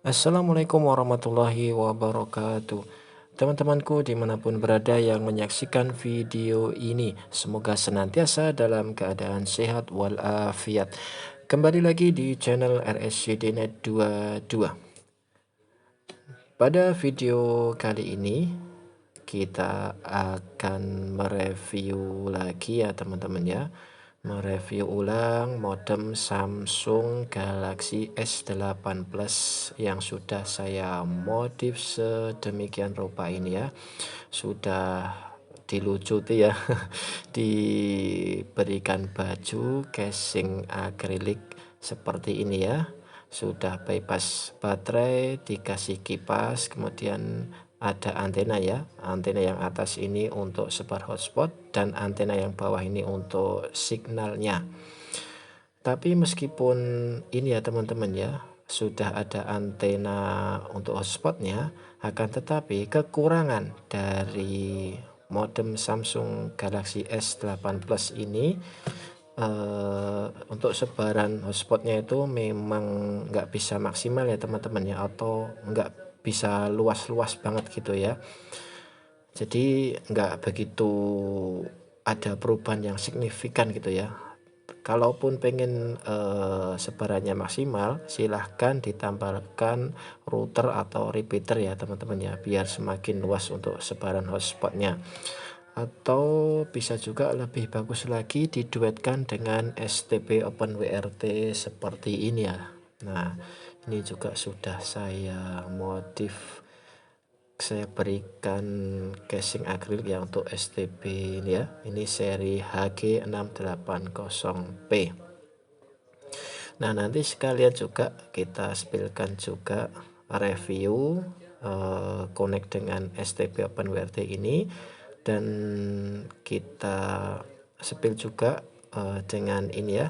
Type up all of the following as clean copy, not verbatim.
Assalamualaikum warahmatullahi wabarakatuh. Teman-temanku dimanapun berada yang menyaksikan video ini, semoga senantiasa dalam keadaan sehat walafiat. Kembali lagi di channel RSCDNet 22. Pada video kali ini kita akan mereview lagi ya teman-teman ya, mereview ulang modem Samsung Galaxy S8 Plus yang sudah saya modif sedemikian rupa ini ya, sudah dilucuti ya diberikan baju casing akrilik seperti ini ya, sudah bypass baterai, dikasih kipas, kemudian ada antena ya, antena yang atas ini untuk sebar hotspot dan antena yang bawah ini untuk signalnya. Tapi meskipun ini ya teman-teman ya, sudah ada antena untuk hotspotnya, akan tetapi kekurangan dari modem Samsung Galaxy S8 Plus ini untuk sebaran hotspotnya itu memang nggak bisa maksimal ya teman-teman ya, atau nggak bisa luas-luas banget gitu ya. Jadi nggak begitu ada perubahan yang signifikan gitu ya. Kalaupun pengen sebarannya maksimal, silahkan ditambahkan router atau repeater ya teman-teman ya, biar semakin luas untuk sebaran hotspotnya. Atau bisa juga lebih bagus lagi diduetkan dengan STB OpenWRT seperti ini ya. Nah, ini juga sudah saya modif, saya berikan casing akrilik ya untuk STB ini ya. Ini seri HG680P. Nah, nanti sekalian juga kita spillkan juga review connect dengan STB OpenWRT ini, dan kita spill juga dengan ini ya,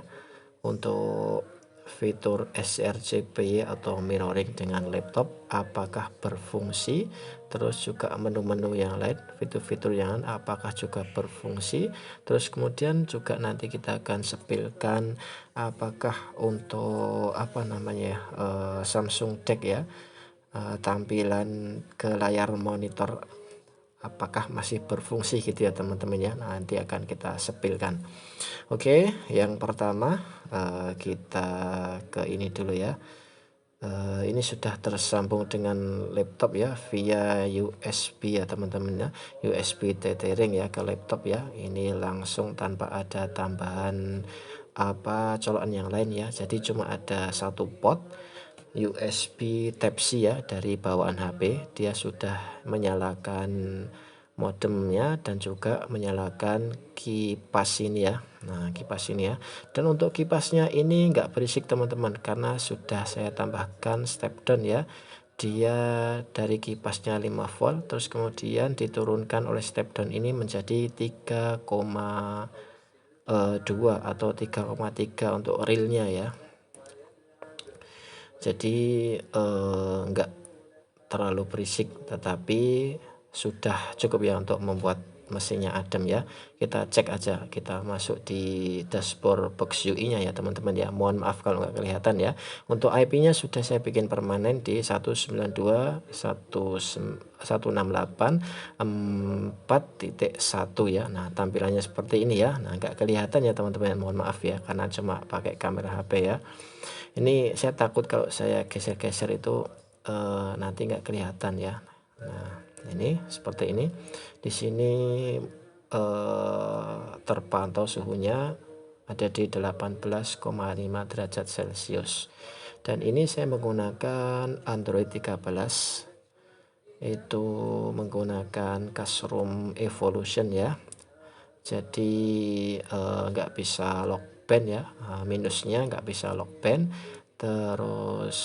untuk fitur sRGB atau mirroring dengan laptop apakah berfungsi, terus juga menu-menu yang lain, fitur-fitur yang lain apakah juga berfungsi. Terus kemudian juga nanti kita akan sepilkan apakah untuk apa namanya Samsung Deck ya, tampilan ke layar monitor apakah masih berfungsi gitu ya teman-teman ya. Nanti akan kita sepilkan. Oke, yang pertama kita ke ini dulu ya. Ini sudah tersambung dengan laptop ya via USB ya teman-teman ya, USB tethering ya ke laptop ya. Ini langsung tanpa ada tambahan apa colokan yang lain ya. Jadi cuma ada satu port USB Type-C ya dari bawaan HP. Dia sudah menyalakan modemnya dan juga menyalakan kipas ini ya. Nah, kipas ini ya. Dan untuk kipasnya ini enggak berisik teman-teman, karena sudah saya tambahkan step down ya. Dia dari kipasnya 5 volt, terus kemudian diturunkan oleh step down ini menjadi 3,2 atau 3,3 untuk realnya ya. Jadi enggak terlalu berisik, tetapi sudah cukup ya untuk membuat mesinnya adem ya. Kita cek aja, kita masuk di dashboard box UI nya ya teman-teman ya. Mohon maaf kalau nggak kelihatan ya. Untuk IP nya sudah saya bikin permanen di 192.168.4.1 ya. Nah, tampilannya seperti ini ya. Nah, nggak kelihatan ya teman-teman, mohon maaf ya, karena cuma pakai kamera HP ya. Ini saya takut kalau saya geser-geser itu nanti nggak kelihatan ya. Nah, ini seperti ini. Di sini terpantau suhunya ada di 18,5 derajat Celcius. Dan ini saya menggunakan Android 13, itu menggunakan Cashroom Evolution ya. Jadi nggak bisa lock band ya, minusnya nggak bisa lock band. Terus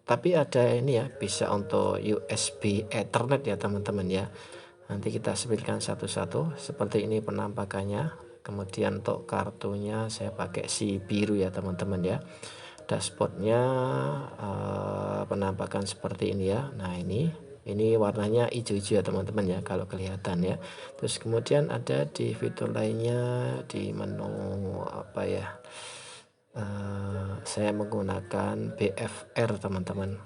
tapi ada ini ya, bisa untuk USB Ethernet ya teman-teman ya. Nanti kita sebutkan satu-satu. Seperti ini penampakannya. Kemudian untuk kartunya saya pakai si biru ya teman-teman ya. Dashboardnya penampakan seperti ini ya. Nah, ini warnanya hijau-hijau ya teman-teman ya kalau kelihatan ya. Terus kemudian ada di fitur lainnya di menu apa ya, saya menggunakan BFR teman-teman.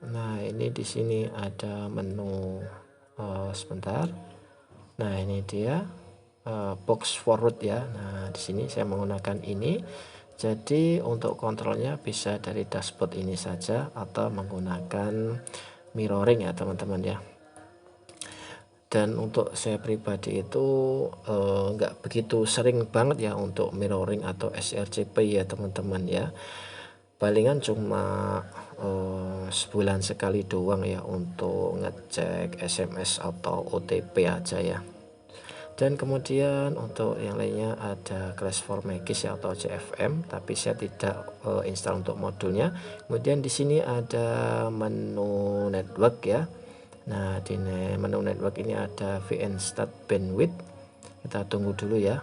Nah ini di sini ada menu sebentar. Nah ini dia box forward ya. Nah di sini saya menggunakan ini. Jadi untuk kontrolnya bisa dari dashboard ini saja atau menggunakan mirroring ya teman-teman ya. Dan untuk saya pribadi itu nggak begitu sering banget ya untuk mirroring atau sRCP ya teman-teman ya. Palingan cuma sebulan sekali doang ya untuk ngecek SMS atau OTP aja ya. Dan kemudian untuk yang lainnya ada Class4Magis ya atau CFM, tapi saya tidak install untuk modulnya. Kemudian di sini ada menu network ya. Nah di menu network ini ada VNStat bandwidth, kita tunggu dulu ya.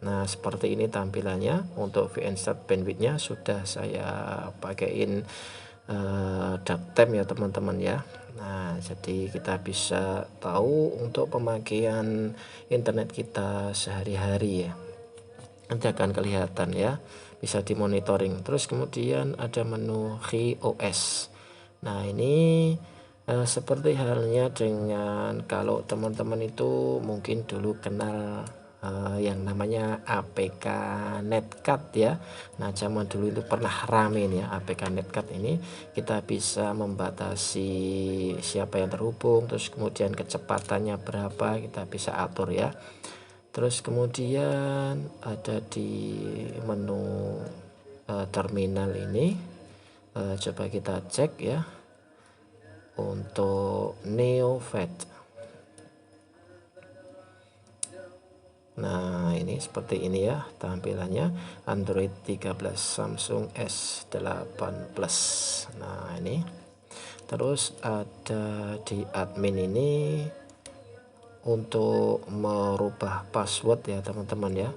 Nah seperti ini tampilannya. Untuk VNStat bandwidthnya sudah saya pakaiin DuckTime ya teman-teman ya. Nah jadi kita bisa tahu untuk pemakaian internet kita sehari-hari ya, nanti akan kelihatan ya, bisa dimonitoring. Terus kemudian ada menu HIOS. Nah ini seperti halnya dengan kalau teman-teman itu mungkin dulu kenal yang namanya APK Netcat ya. Nah zaman dulu itu pernah rame nih ya APK Netcat ini. Kita bisa membatasi siapa yang terhubung, terus kemudian kecepatannya berapa kita bisa atur ya. Terus kemudian ada di menu terminal ini, coba kita cek ya untuk NeoFed. Nah ini seperti ini ya tampilannya, Android 13 Samsung S8 Plus. Nah ini terus ada di admin ini untuk merubah password ya teman-teman ya.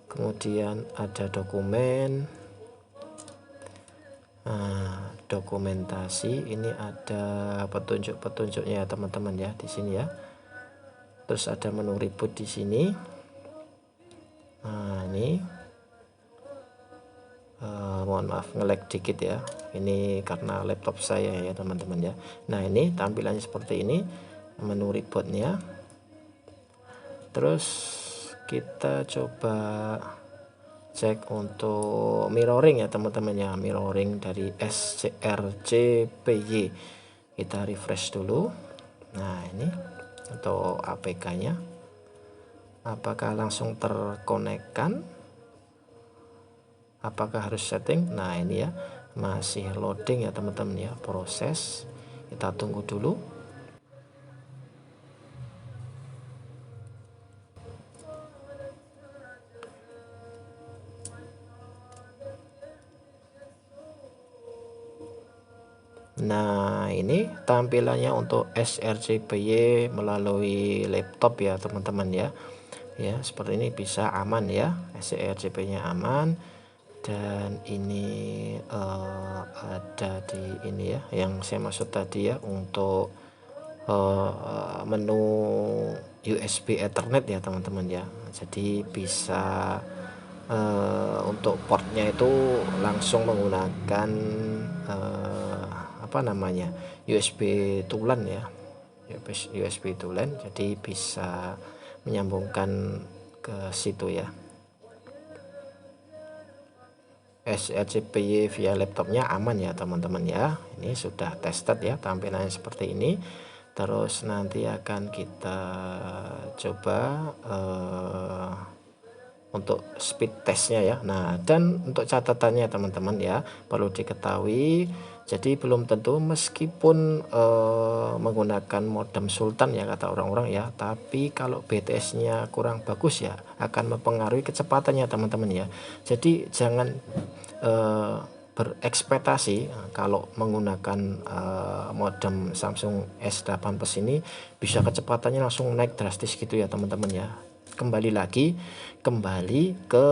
Kemudian ada dokumen. Nah, dokumentasi ini ada petunjuk-petunjuknya ya teman-teman ya di sini ya. Terus ada menu reboot di sini. Nah ini mohon maaf nge-lag dikit ya, ini karena laptop saya ya teman-teman ya. Nah ini tampilannya seperti ini menu rebootnya. Terus kita coba cek untuk mirroring ya teman-teman ya, mirroring dari sRCPY. Kita refresh dulu. Nah ini untuk APK nya apakah langsung terkonekkan, apakah harus setting. Nah ini ya masih loading ya teman-teman ya, proses, kita tunggu dulu. Nah ini tampilannya untuk sRCPY melalui laptop ya teman-teman ya. Ya seperti ini bisa aman ya, sRCPY nya aman. Dan ini ada di ini ya yang saya maksud tadi ya, untuk menu USB Ethernet ya teman-teman ya. Jadi bisa untuk portnya itu langsung menggunakan apa namanya, USB tulen ya, USB tulen, jadi bisa menyambungkan ke situ ya. sRCPY via laptopnya aman ya teman-teman ya. Ini sudah tested ya, tampilannya seperti ini. Terus nanti akan kita coba untuk speed testnya ya. Nah dan untuk catatannya teman-teman ya, perlu diketahui, jadi belum tentu meskipun menggunakan modem Sultan ya kata orang-orang ya, tapi kalau BTS nya kurang bagus ya akan mempengaruhi kecepatannya teman-teman ya. Jadi jangan berekspektasi kalau menggunakan modem Samsung S8 Plus ini bisa kecepatannya langsung naik drastis gitu ya teman-teman ya. Kembali ke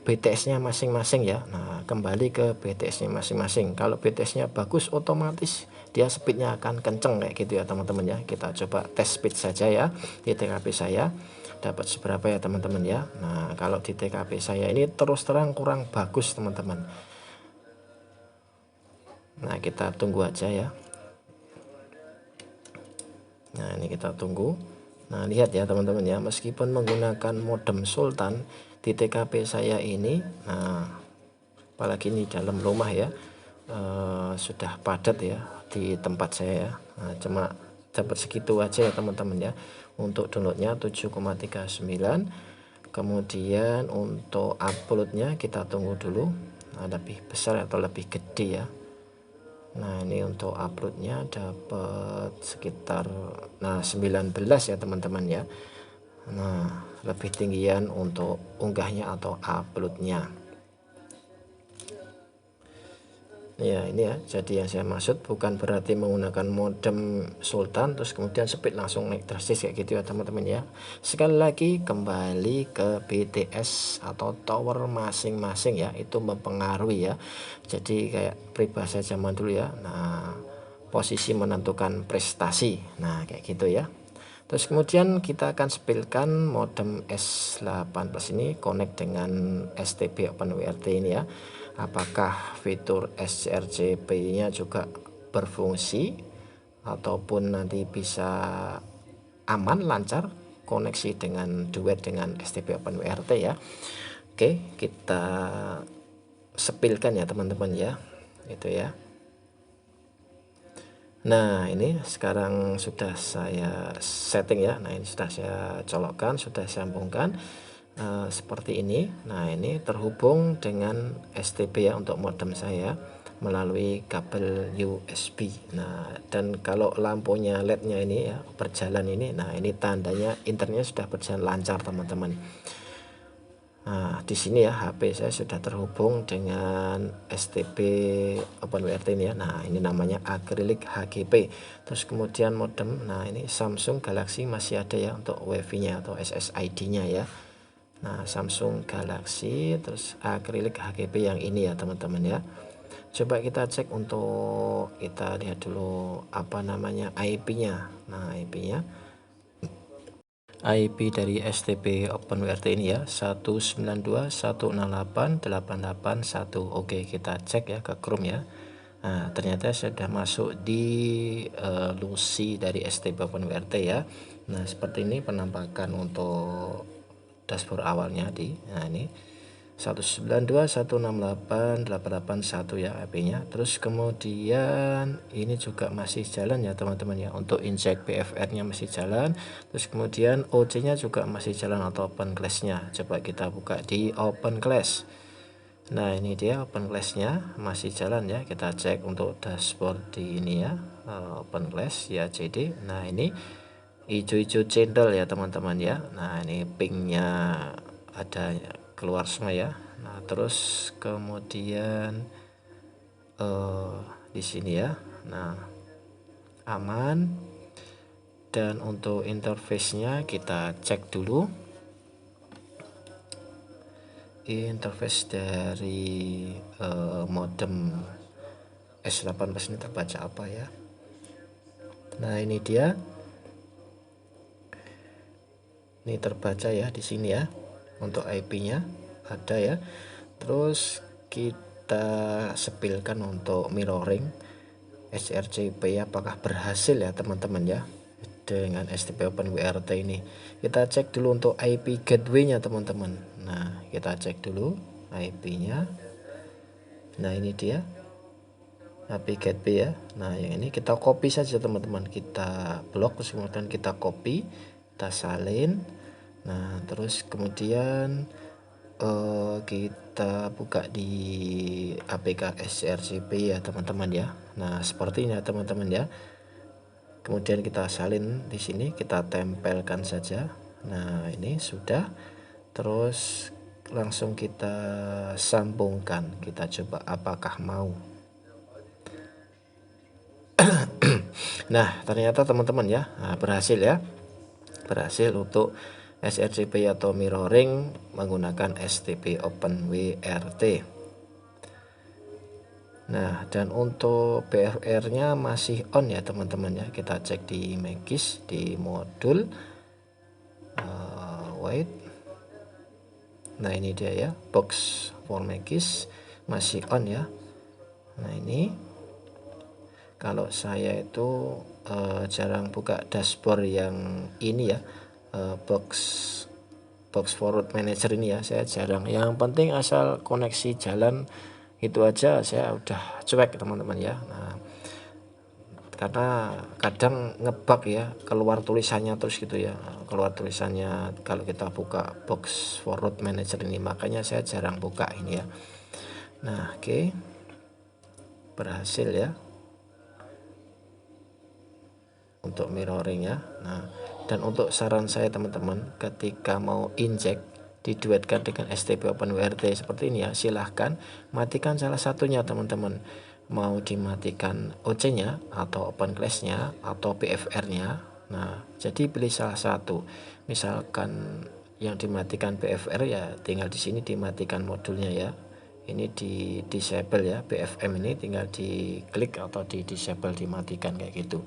BTS-nya masing-masing ya. Nah, kembali ke BTS-nya masing-masing. Kalau BTS-nya bagus, otomatis dia speednya akan kenceng kayak gitu ya teman-teman ya. Kita coba tes speed saja ya di TKP saya. dapat seberapa ya teman-teman ya. Nah kalau di TKP saya ini terus terang kurang bagus teman-teman. Nah kita tunggu aja ya. Nah ini kita tunggu. Nah lihat ya teman-teman ya, meskipun menggunakan modem Sultan di TKP saya ini, nah apalagi ini dalam rumah ya, sudah padat ya di tempat saya ya. Nah, cuma dapat segitu aja ya teman-teman ya. Untuk downloadnya 7,39, kemudian untuk uploadnya kita tunggu dulu, nah, lebih besar atau lebih gede ya. Nah ini untuk uploadnya dapat sekitar 19 ya teman-teman ya. Nah lebih tinggian untuk unggahnya atau uploadnya ya. Ini ya, jadi yang saya maksud bukan berarti menggunakan modem Sultan terus kemudian speed langsung naik drastis kayak gitu ya teman-teman ya. Sekali lagi kembali ke BTS atau tower masing-masing ya, itu mempengaruhi ya. Jadi kayak peribahasa zaman dulu ya, nah posisi menentukan prestasi, nah kayak gitu ya. Terus kemudian kita akan sepilkan modem S18 ini connect dengan STB OpenWRT ini ya. Apakah fitur sRGB nya juga berfungsi ataupun nanti bisa aman lancar koneksi dengan duet dengan STB OpenWRT ya. Oke, kita sepilkan ya teman-teman ya, itu ya. Nah ini sekarang sudah saya setting ya. Nah ini sudah saya colokkan, sudah saya sambungkan seperti ini. Nah ini terhubung dengan STB ya untuk modem saya melalui kabel USB. Nah dan kalau lampunya LED-nya ini ya berjalan ini, nah ini tandanya internet sudah berjalan lancar teman-teman. Nah di sini ya HP saya sudah terhubung dengan STB OpenWRT ini ya. Nah ini namanya Acrylic HGP. Terus kemudian modem, nah ini Samsung Galaxy masih ada ya untuk WiFi nya atau SSID nya ya. Nah Samsung Galaxy terus Acrylic HGP yang ini ya teman-teman ya. Coba kita cek, untuk kita lihat dulu apa namanya IP nya. Nah IP nya, IP dari STB OpenWRT ini ya 192.168.881. Oke, kita cek ya ke Chrome ya. Nah ternyata sudah masuk di Lucy dari STB OpenWRT ya. Nah seperti ini penampakan untuk dashboard awalnya di, nah ini 192.168.881 ya IP-nya. Terus kemudian ini juga masih jalan ya teman-teman ya, untuk inject BFR-nya masih jalan. Terus kemudian OC-nya juga masih jalan atau open class-nya. Coba kita buka di open class. Nah ini dia open class-nya masih jalan ya. Kita cek untuk dashboard di ini ya, open class ya JD. Nah ini hijau-hijau cendol ya teman-teman ya. Nah ini pingnya ada keluar semua ya. Nah terus kemudian di sini ya, nah aman. Dan untuk interface-nya kita cek dulu, interface dari modem S18 ini terbaca apa ya. Nah ini dia, ini terbaca ya di sini ya, untuk IP-nya ada ya. Terus kita sepilkan untuk mirroring sRGB apakah berhasil ya teman-teman ya dengan STB OpenWRT ini. Kita cek dulu untuk IP gateway-nya teman-teman. Nah kita cek dulu IP-nya. Nah ini dia IP gateway ya. Nah yang ini kita copy saja teman-teman, kita blok terus kemudian kita copy, kita salin. Nah terus kemudian kita buka di APK sRGB ya teman-teman ya. Nah seperti ini ya teman-teman ya. Kemudian kita salin di sini, kita tempelkan saja. Nah ini sudah. Terus langsung kita sambungkan, kita coba apakah mau. Nah ternyata teman-teman ya, nah, berhasil ya, berhasil untuk sRGB atau mirroring menggunakan STB OpenWRT. Nah dan untuk BFR nya masih on ya teman-teman ya. Kita cek di Magis di modul wait. Nah ini dia ya, box for Magis masih on ya. Nah ini kalau saya itu jarang buka dashboard yang ini ya, box forward manager ini ya, saya jarang. Yang penting asal koneksi jalan itu aja saya udah cuek teman-teman ya. Nah karena kadang ngebug ya, keluar tulisannya terus gitu ya, keluar tulisannya kalau kita buka box forward manager ini, makanya saya jarang buka ini ya. Nah oke, berhasil ya untuk mirroring ya. Nah dan untuk saran saya teman-teman, ketika mau inject diduetkan dengan STP OpenWRT seperti ini ya, silahkan matikan salah satunya teman-teman. Mau dimatikan OC nya atau open class nya atau PFR nya. Nah jadi pilih salah satu. Misalkan yang dimatikan PFR ya tinggal di sini dimatikan modulnya ya, ini di disable ya, BFM ini tinggal diklik atau di disable, dimatikan kayak gitu.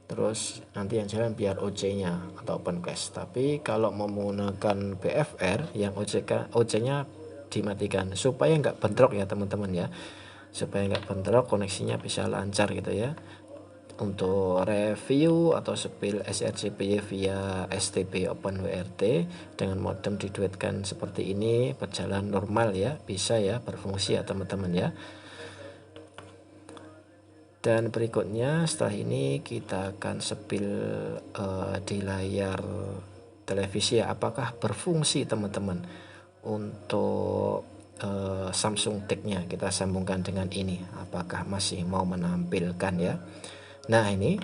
Terus nanti yang jalan biar OC nya atau open class. Tapi kalau mau menggunakan BFR yang OC nya dimatikan supaya nggak bentrok ya teman-teman ya, supaya nggak bentrok, koneksinya bisa lancar gitu ya. Untuk review atau spill sRGPY via STP OpenWRT dengan modem diduetkan seperti ini berjalan normal ya, bisa ya, berfungsi ya teman-teman ya. Dan berikutnya setelah ini kita akan spill di layar televisi ya, apakah berfungsi teman-teman. Untuk Samsung tag-nya kita sambungkan dengan ini, apakah masih mau menampilkan ya. Nah ini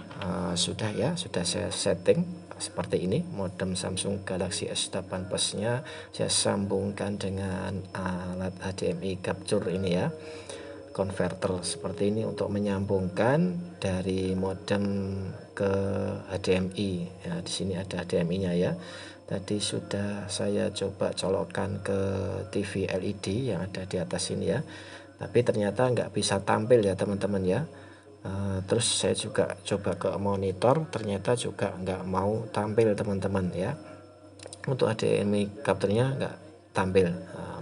sudah ya, sudah saya setting seperti ini. Modem Samsung Galaxy S8 Plus nya saya sambungkan dengan alat HDMI capture ini ya, converter seperti ini untuk menyambungkan dari modem ke HDMI ya. Di sini ada HDMI nya ya. Tadi sudah saya coba colokkan ke TV LED yang ada di atas ini ya, tapi ternyata nggak bisa tampil ya teman-teman ya. Terus saya juga coba ke monitor, ternyata juga nggak mau tampil teman-teman ya. Untuk HDMI capture-nya nggak tampil.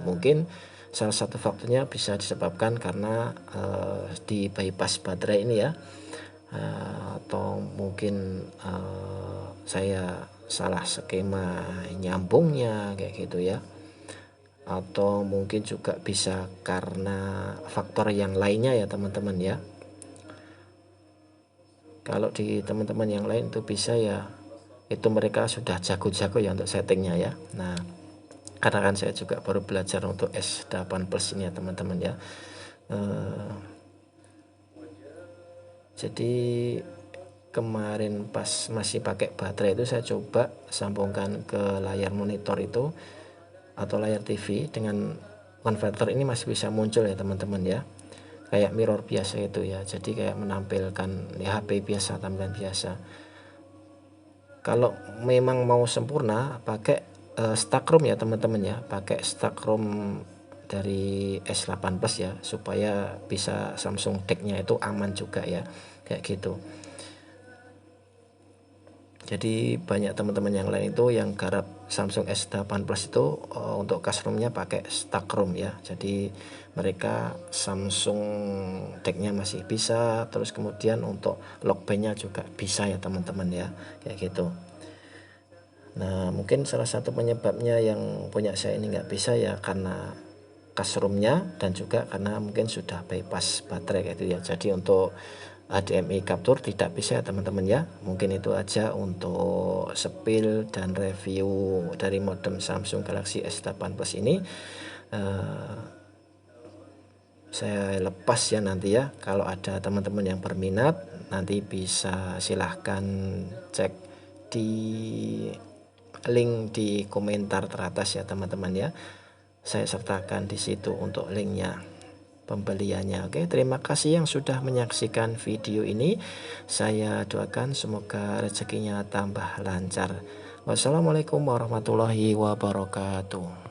Mungkin salah satu faktornya bisa disebabkan karena di bypass baterai ini ya, atau mungkin saya salah skema nyambungnya kayak gitu ya, atau mungkin juga bisa karena faktor yang lainnya ya teman-teman ya. Kalau di teman-teman yang lain itu bisa ya, itu mereka sudah jago-jago ya untuk settingnya ya. Nah karena kan saya juga baru belajar untuk S8 Plus ini ya teman-teman ya. Jadi kemarin pas masih pakai baterai itu saya coba sambungkan ke layar monitor itu atau layar TV dengan converter ini, masih bisa muncul ya teman-teman ya, kayak mirror biasa itu ya. Jadi kayak menampilkan ya, HP biasa, tampilan biasa. Kalau memang mau sempurna pakai stack ROM ya teman-teman ya, pakai stack ROM dari S8 Plus ya, supaya bisa Samsung tag-nya itu aman juga ya, kayak gitu. Jadi banyak teman-teman yang lain itu yang garap Samsung S8 Plus itu untuk cache ROM-nya pakai stack ROM ya. Jadi mereka Samsung tag-nya masih bisa, terus kemudian untuk lock band-nya juga bisa ya teman-teman ya, kayak gitu. Nah mungkin salah satu penyebabnya yang punya saya ini nggak bisa ya karena cache ROM-nya, dan juga karena mungkin sudah bypass baterai kayak gitu ya. Jadi untuk HDMI capture tidak bisa ya teman-teman ya. Mungkin itu aja untuk spill dan review dari modem Samsung Galaxy S8 Plus ini. Saya lepas ya nanti ya, kalau ada teman-teman yang berminat nanti bisa silahkan cek di link di komentar teratas ya teman-teman ya. Saya sertakan di situ untuk linknya, pembeliannya. Oke, terima kasih yang sudah menyaksikan video ini. Saya doakan semoga rezekinya tambah lancar. Wassalamualaikum warahmatullahi wabarakatuh.